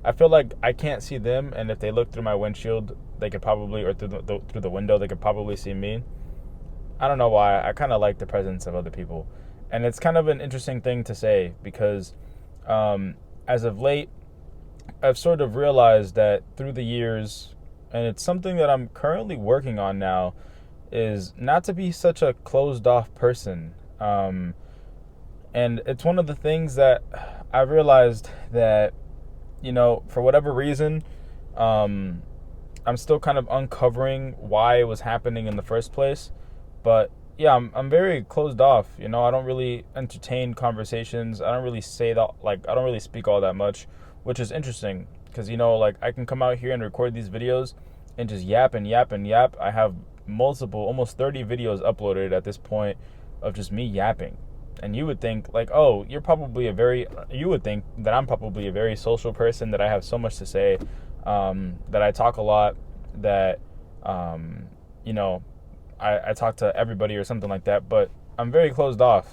I feel like I can't see them, and if they look through my windshield, they could probably, or through the window, they could probably see me. I don't know why. I kind of like the presence of other people, and it's kind of an interesting thing to say because, as of late, I've sort of realized that through the years, and it's something that I'm currently working on now, is not to be such a closed off person. And it's one of the things that I realized that, for whatever reason, um, I'm still kind of uncovering why it was happening in the first place. But yeah, I'm very closed off. I don't really entertain conversations. I don't really say that, like, I don't really speak all that much, which is interesting because, like, I can come out here and record these videos and just yap and yap and yap. I have multiple, almost 30 videos uploaded at this point of just me yapping. And you would think, like, oh, you would think that I'm probably a very social person, that I have so much to say, that I talk a lot, that, you know, I talk to everybody or something like that. But I'm very closed off.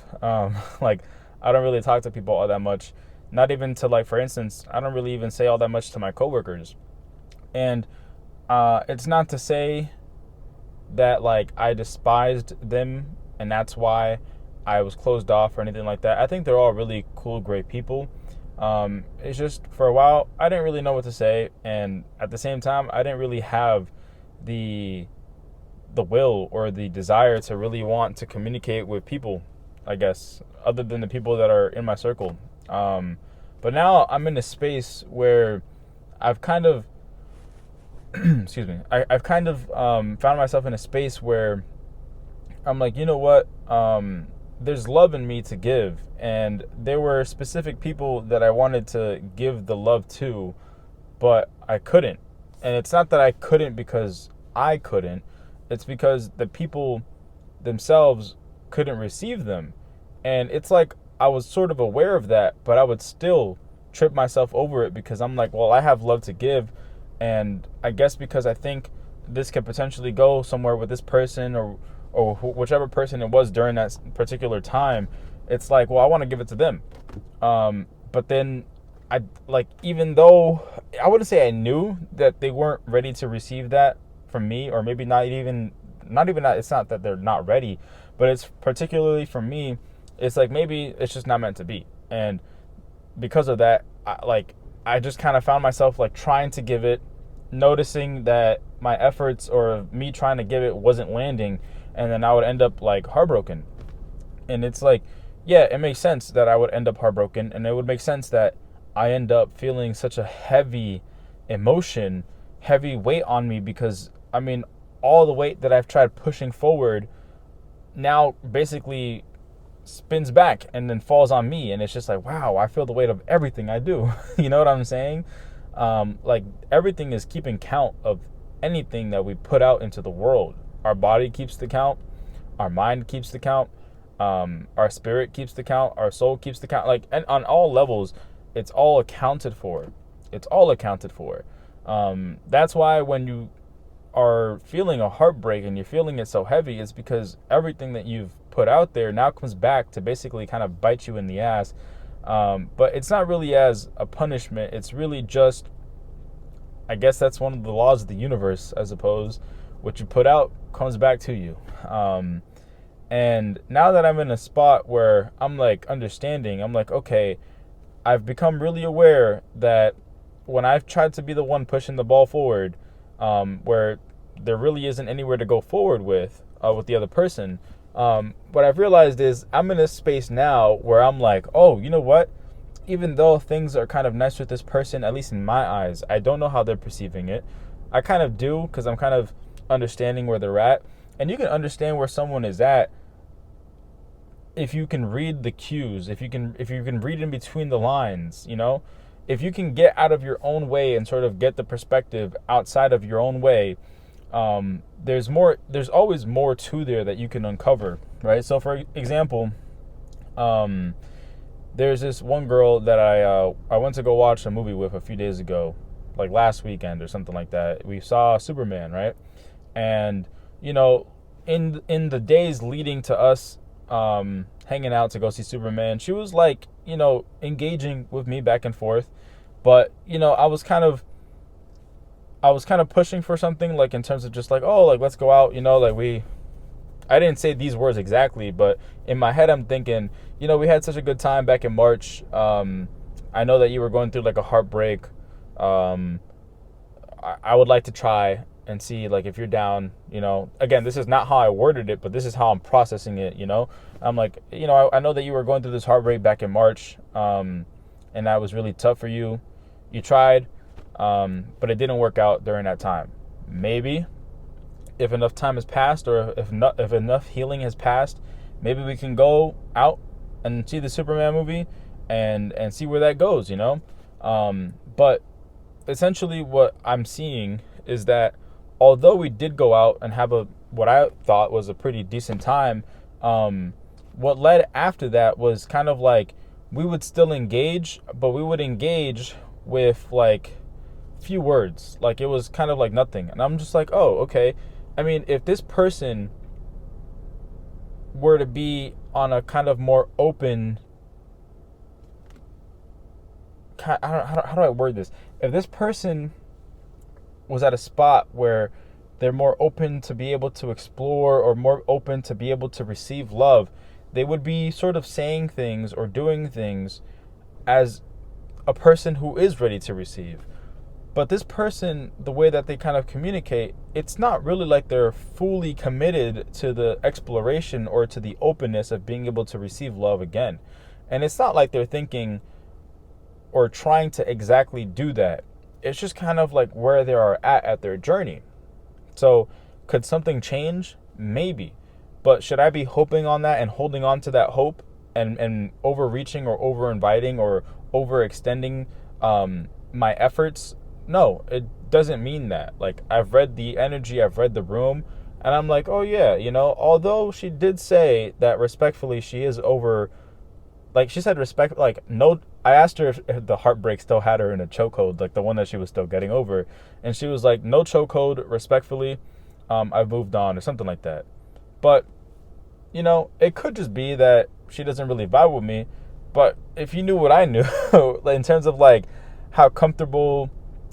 Like, I don't really talk to people all that much. Not even to, like, for instance, I don't really even say all that much to my coworkers. And it's not to say that, like, I despised them and that's why I was closed off or anything like that. I think they're all really cool, great people. It's just for a while I didn't really know what to say, and at the same time I didn't really have the will or the desire to really want to communicate with people, I guess, other than the people that are in my circle. But now I'm in a space where I've kind of excuse me, I've kind of found myself in a space where I'm like, you know what? There's love in me to give, and there were specific people that I wanted to give the love to, but I couldn't. And it's not that I couldn't because I couldn't. It's because the people themselves couldn't receive them. And it's like I was sort of aware of that, but I would still trip myself over it because I'm like, well, I have love to give, and I guess because I think this could potentially go somewhere with this person, or whichever person it was during that particular time, it's like, well, I want to give it to them. But then I, like, even though I wouldn't say I knew that they weren't ready to receive that from me, or maybe not even that, it's not that they're not ready, but it's particularly for me, it's like maybe it's just not meant to be. And because of that, I just kind of found myself, like, trying to give it, noticing that my efforts or me trying to give it wasn't landing, and then I would end up, like, heartbroken. And it's like, yeah, it makes sense that I would end up heartbroken, and it would make sense that I end up feeling such a heavy emotion, heavy weight on me, because I mean, all the weight that I've tried pushing forward now basically spins back and then falls on me, and it's just like, wow, I feel the weight of everything I do. You know what I'm saying? Like, everything is keeping count of anything that we put out into the world. Our body keeps the count, our mind keeps the count, our spirit keeps the count, our soul keeps the count. Like, and on all levels, it's all accounted for. It's all accounted for. That's why when you are feeling a heartbreak and you're feeling it so heavy, it's because everything that you've put out there now comes back to basically kind of bite you in the ass. But it's not really as a punishment. It's really just, I guess that's one of the laws of the universe, I suppose. What you put out comes back to you. And now that I'm in a spot where I'm, like, understanding, I'm like, okay, I've become really aware that when I've tried to be the one pushing the ball forward, where there really isn't anywhere to go forward with the other person, what I've realized is I'm in a space now where I'm like, oh, you know what? Even though things are kind of nice with this person, at least in my eyes, I don't know how they're perceiving it. I kind of do, because I'm kind of understanding where they're at. And you can understand where someone is at if you can read the cues, if you can read in between the lines, if you can get out of your own way and sort of get the perspective outside of your own way. There's always more to there that you can uncover, right? So for example, there's this one girl that I went to go watch a movie with a few days ago, like last weekend or something like that. We saw Superman, right? And in the days leading to us hanging out to go see Superman, she was, like, engaging with me back and forth. But, I was kind of pushing for something, like, in terms of just like, oh, like, let's go out, like, I didn't say these words exactly, but in my head I'm thinking, we had such a good time back in March. I know that you were going through like a heartbreak. um I would like to try and see, like, if you're down. Again, this is not how I worded it, but this is how I'm processing it. I'm like, I know that you were going through this heartbreak back in March, and that was really tough for you. You tried, but it didn't work out during that time. Maybe if enough time has passed, or if enough healing has passed, maybe we can go out and see the Superman movie and see where that goes. But essentially what I'm seeing is that although we did go out and have what I thought was a pretty decent time, what led after that was kind of like we would still engage, but we would engage with like few words. Like, it was kind of like nothing. And I'm just like, oh, okay. I mean, if this person were to be on a kind of more open, how do I word this? If this person was at a spot where they're more open to be able to explore, or more open to be able to receive love, they would be sort of saying things or doing things as a person who is ready to receive. But this person, the way that they kind of communicate, it's not really like they're fully committed to the exploration or to the openness of being able to receive love again. And it's not like they're thinking or trying to exactly do that. It's just kind of like where they are at their journey. So could something change? Maybe. But should I be hoping on that and holding on to that hope and overreaching or over inviting or overextending my efforts? No, it doesn't mean that. Like, I've read the energy, I've read the room, and I'm like, oh yeah, although she did say that respectfully she is over, like, she said respect, like, no, I asked her if the heartbreak still had her in a chokehold, like the one that she was still getting over, and she was like, no chokehold, respectfully, I've moved on, or something like that. But, it could just be that she doesn't really vibe with me. But if you knew what I knew, in terms of like how comfortable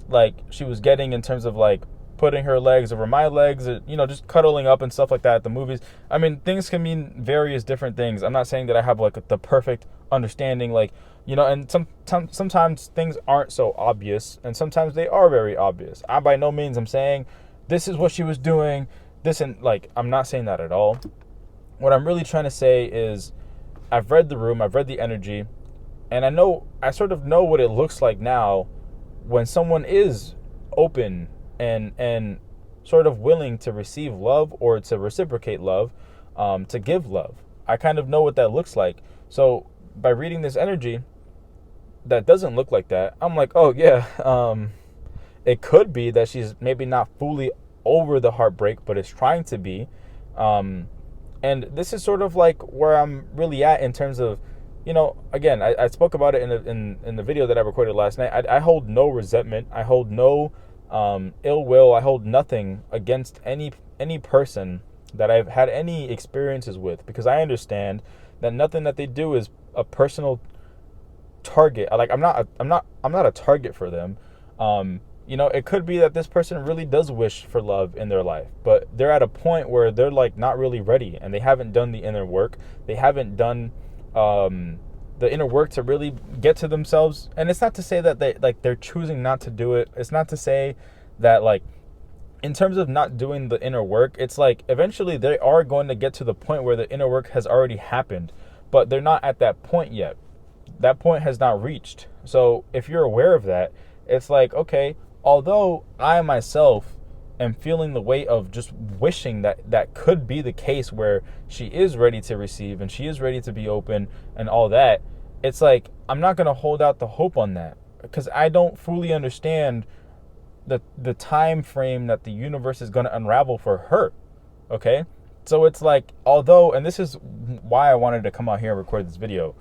like she was getting in terms of like putting her legs over my legs, just cuddling up and stuff like that at the movies. I mean, things can mean various different things. I'm not saying that I have like the perfect understanding, like, and sometimes things aren't so obvious, and sometimes they are very obvious. I by no means I'm saying this is what she was doing, this, and like, I'm not saying that at all. What I'm really trying to say is I've read the room, I've read the energy, and I sort of know what it looks like now when someone is open and sort of willing to receive love or to reciprocate love, to give love. I kind of know what that looks like. So by reading this energy that doesn't look like that, I'm like, oh yeah, it could be that she's maybe not fully over the heartbreak, but is trying to be. And this is sort of like where I'm really at in terms of, again, I spoke about it in the video that I recorded last night. I hold no resentment. I hold no ill will. I hold nothing against any person that I've had any experiences with, because I understand that nothing that they do is a personal target. Like, I'm not a target for them. It could be that this person really does wish for love in their life, but they're at a point where they're like not really ready, and they haven't done the inner work. They haven't done the inner work to really get to themselves. And it's not to say that they're choosing not to do it. It's not to say that, like, in terms of not doing the inner work, it's like eventually they are going to get to the point where the inner work has already happened, but they're not at that point yet. That point has not reached. So if you're aware of that, it's like, okay, although I myself am feeling the weight of just wishing that could be the case where she is ready to receive and she is ready to be open and all that, it's like, I'm not going to hold out the hope on that, because I don't fully understand the time frame that the universe is going to unravel for her. Okay? So it's like, although, and this is why I wanted to come out here and record this video,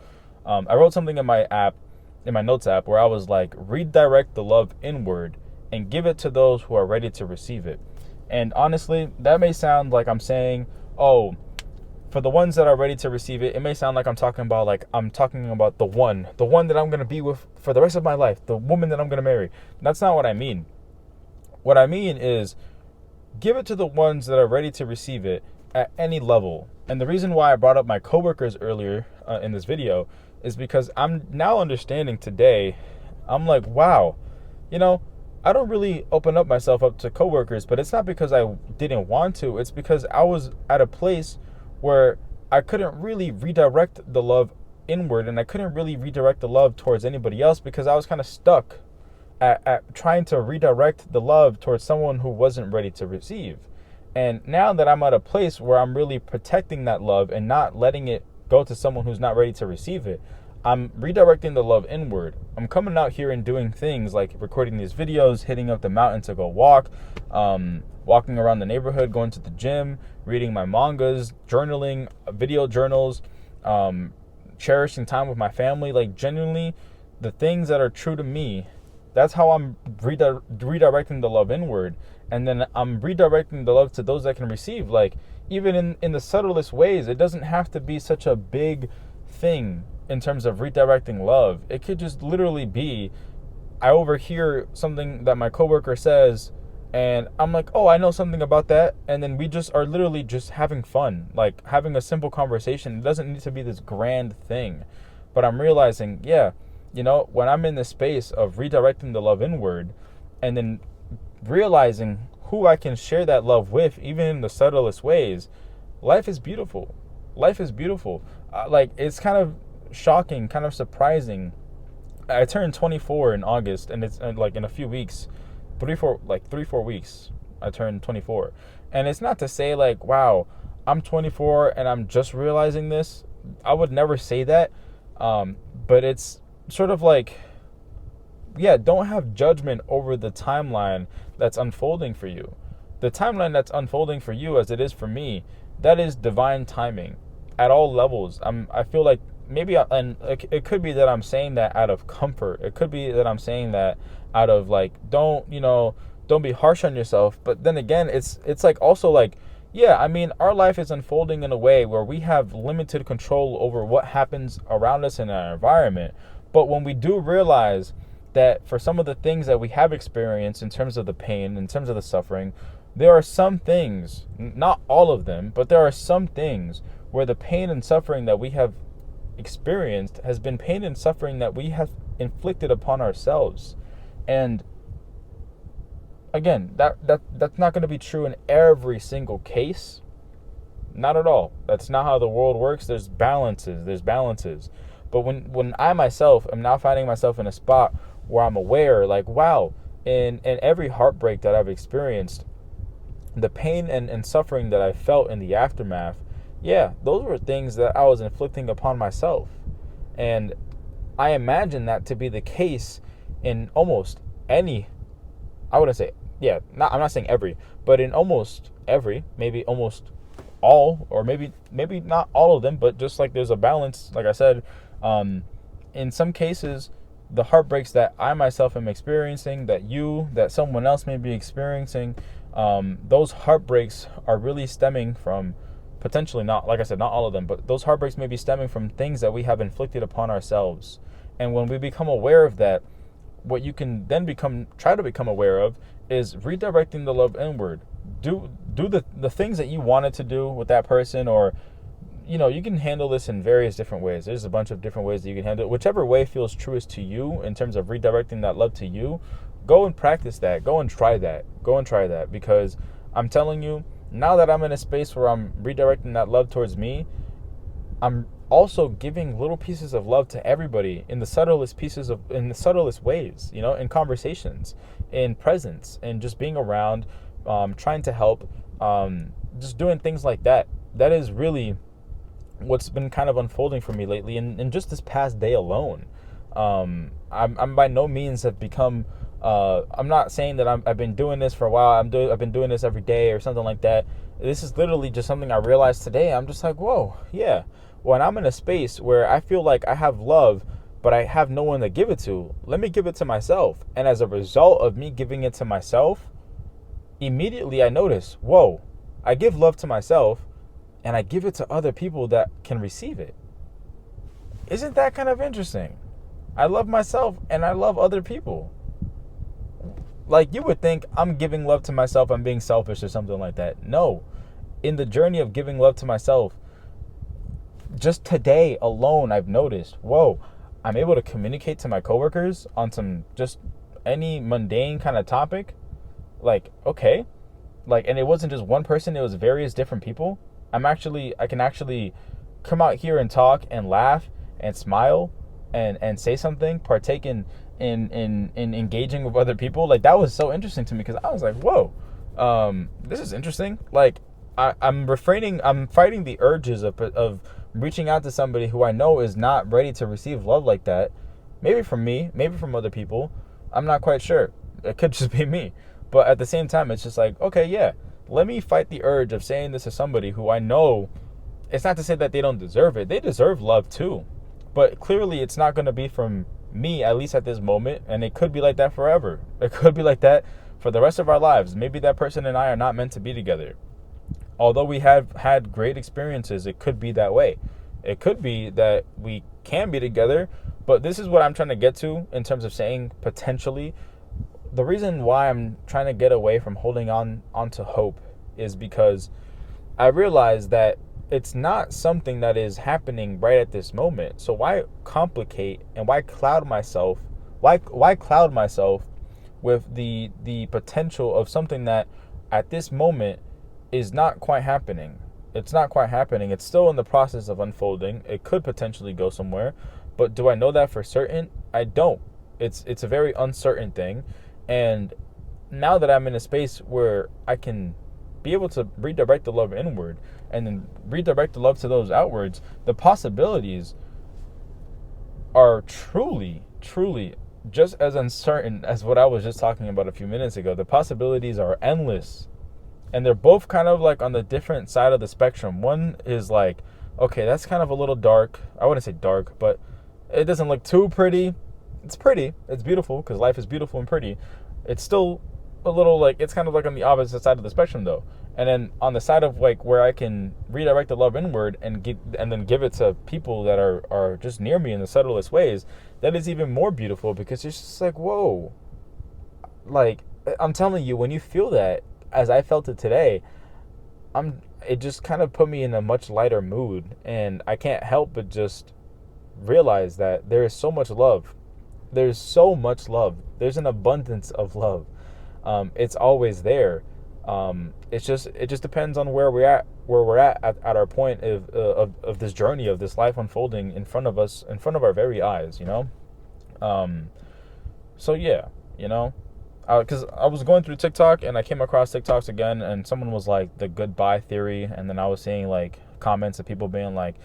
I wrote something in my notes app, where I was like, redirect the love inward and give it to those who are ready to receive it. And honestly, that may sound like I'm saying, oh, for the ones that are ready to receive it, it may sound like I'm talking about the one that I'm going to be with for the rest of my life, the woman that I'm going to marry. That's not what I mean. What I mean is give it to the ones that are ready to receive it at any level. And the reason why I brought up my coworkers earlier in this video is because I'm now understanding today. I'm like, wow, I don't really open up myself up to coworkers, but it's not because I didn't want to. It's because I was at a place where I couldn't really redirect the love inward, and I couldn't really redirect the love towards anybody else because I was kind of stuck at trying to redirect the love towards someone who wasn't ready to receive. And now that I'm at a place where I'm really protecting that love and not letting it go to someone who's not ready to receive it, I'm redirecting the love inward. I'm coming out here and doing things like recording these videos, hitting up the mountain to go walk, walking around the neighborhood, going to the gym, reading my mangas, journaling, video journals, cherishing time with my family. Like, genuinely, the things that are true to me, that's how I'm redirecting the love inward. And then I'm redirecting the love to those that can receive. Like, even in the subtlest ways, it doesn't have to be such a big thing in terms of redirecting love. It could just literally be, I overhear something that my coworker says, and I'm like, oh, I know something about that. And then we just are literally just having fun, like having a simple conversation. It doesn't need to be this grand thing. But I'm realizing, when I'm in this space of redirecting the love inward and then realizing who I can share that love with, even in the subtlest ways, life is beautiful. Life is beautiful. It's kind of shocking, kind of surprising. I turned 24 in August, and it's like in a few weeks, 3-4 weeks, I turned 24. And it's not to say like, wow, I'm 24 and I'm just realizing this. I would never say that. But it's sort of like, don't have judgment over the timeline that's unfolding for you. The timeline that's unfolding for you, as it is for me, that is divine timing at all levels. I feel like it could be that I'm saying that out of comfort. It could be that I'm saying that out of like, don't be harsh on yourself. But then again, it's like also like, our life is unfolding in a way where we have limited control over what happens around us in our environment. But when we do realize that for some of the things that we have experienced in terms of the pain, in terms of the suffering, there are some things, not all of them, but there are some things where the pain and suffering that we have experienced has been pain and suffering that we have inflicted upon ourselves. And again, that's not going to be true in every single case. Not at all. That's not how the world works. There's balances. But when I myself am now finding myself in a spot where I'm aware, like, wow, in every heartbreak that I've experienced, the pain and suffering that I felt in the aftermath, those were things that I was inflicting upon myself. And I imagine that to be the case in almost any, I wouldn't say, I'm not saying every, but in almost every, maybe almost all, or maybe not all of them, but just like there's a balance, like I said, in some cases, the heartbreaks that I myself am experiencing, that someone else may be experiencing, those heartbreaks are really stemming from, potentially not, like I said, not all of them, but those heartbreaks may be stemming from things that we have inflicted upon ourselves. And when we become aware of that, what you can then try to become aware of is redirecting the love inward. Do the things that you wanted to do with that person, or you can handle this in various different ways. There's a bunch of different ways that you can handle it. Whichever way feels truest to you in terms of redirecting that love to you, go and practice that. Go and try that. Because I'm telling you, now that I'm in a space where I'm redirecting that love towards me, I'm also giving little pieces of love to everybody in the subtlest ways, in conversations, in presence, and just being around, trying to help, just doing things like that. That is really what's been kind of unfolding for me lately, and just this past day alone. I'm by no means have become, I'm not saying that I've been doing this for a while. I've been doing this every day or something like that. This is literally just something I realized today. I'm just like, whoa, yeah. When I'm in a space where I feel like I have love, but I have no one to give it to, let me give it to myself. And as a result of me giving it to myself, immediately I notice, whoa, I give love to myself, and I give it to other people that can receive it. Isn't that kind of interesting? I love myself and I love other people. Like, you would think I'm giving love to myself, I'm being selfish or something like that. No. In the journey of giving love to myself, just today alone, I've noticed, whoa, I'm able to communicate to my coworkers on some just any mundane kind of topic. Like, okay. Like, and it wasn't just one person, it was various different people. I can actually come out here and talk and laugh and smile and say something, partake in engaging with other people. Like, that was so interesting to me because I was like, whoa, this is interesting. Like, I'm fighting the urges of reaching out to somebody who I know is not ready to receive love like that. Maybe from me, maybe from other people. I'm not quite sure. It could just be me. But at the same time, it's just like, okay, yeah, let me fight the urge of saying this to somebody who I know. It's not to say that they don't deserve it. They deserve love too. But clearly it's not going to be from me, at least at this moment. And it could be like that forever. It could be like that for the rest of our lives. Maybe that person and I are not meant to be together. Although we have had great experiences, it could be that way. It could be that we can be together. But this is what I'm trying to get to in terms of saying potentially. The reason why I'm trying to get away from holding onto hope is because I realize that it's not something that is happening right at this moment. So why complicate and why cloud myself? Why cloud myself with the potential of something that at this moment is not quite happening? It's not quite happening. It's still in the process of unfolding. It could potentially go somewhere, but do I know that for certain? I don't. It's a very uncertain thing. And now that I'm in a space where I can be able to redirect the love inward and then redirect the love to those outwards, the possibilities are truly, truly just as uncertain as what I was just talking about a few minutes ago. The possibilities are endless. And they're both kind of like on the different side of the spectrum. One is like, okay, that's kind of a little dark. I wouldn't say dark, but it doesn't look too pretty. It's pretty. It's beautiful because life is beautiful and pretty. It's still a little like, it's kind of like on the opposite side of the spectrum though. And then on the side of like where I can redirect the love inward and then give it to people that are just near me in the subtlest ways, that is even more beautiful because it's just like, whoa. Like, I'm telling you, when you feel that, as I felt it today, it just kind of put me in a much lighter mood. And I can't help but just realize that there is so much love. There's so much love. There's an abundance of love. It's always there. It just depends on where we're at our point of this journey of this life unfolding in front of us, in front of our very eyes, you know? So yeah, you know, because I was going through TikTok and I came across TikToks again, and someone was like the goodbye theory, and then I was seeing like comments of people being like,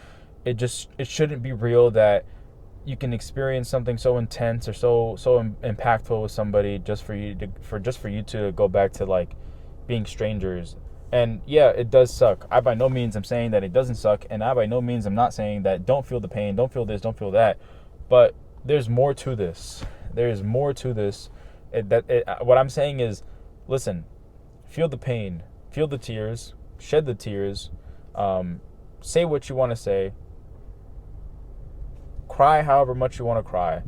it shouldn't be real that you can experience something so intense or so impactful with somebody just for you to go back to like being strangers. And yeah, it does suck. I by no means am saying that it doesn't suck, and I by no means am not saying that don't feel the pain, don't feel this, don't feel that. But there's more to this. There is more to this. What I'm saying is, listen, feel the pain, feel the tears, shed the tears, say what you want to say, cry however much you want to cry,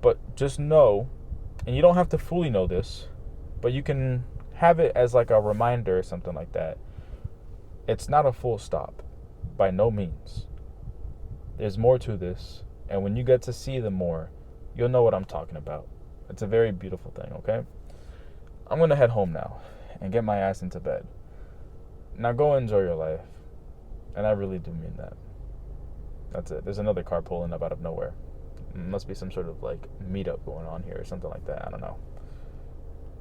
but just know, and you don't have to fully know this, but you can have it as like a reminder or something like that. It's not a full stop, by no means. There's more to this, and when you get to see the more, you'll know what I'm talking about. It's a very beautiful thing, okay? I'm going to head home now and get my ass into bed. Now go enjoy your life, and I really do mean that. That's it. There's another car pulling up out of nowhere. Must be some sort of like meetup going on here or something like that. I don't know.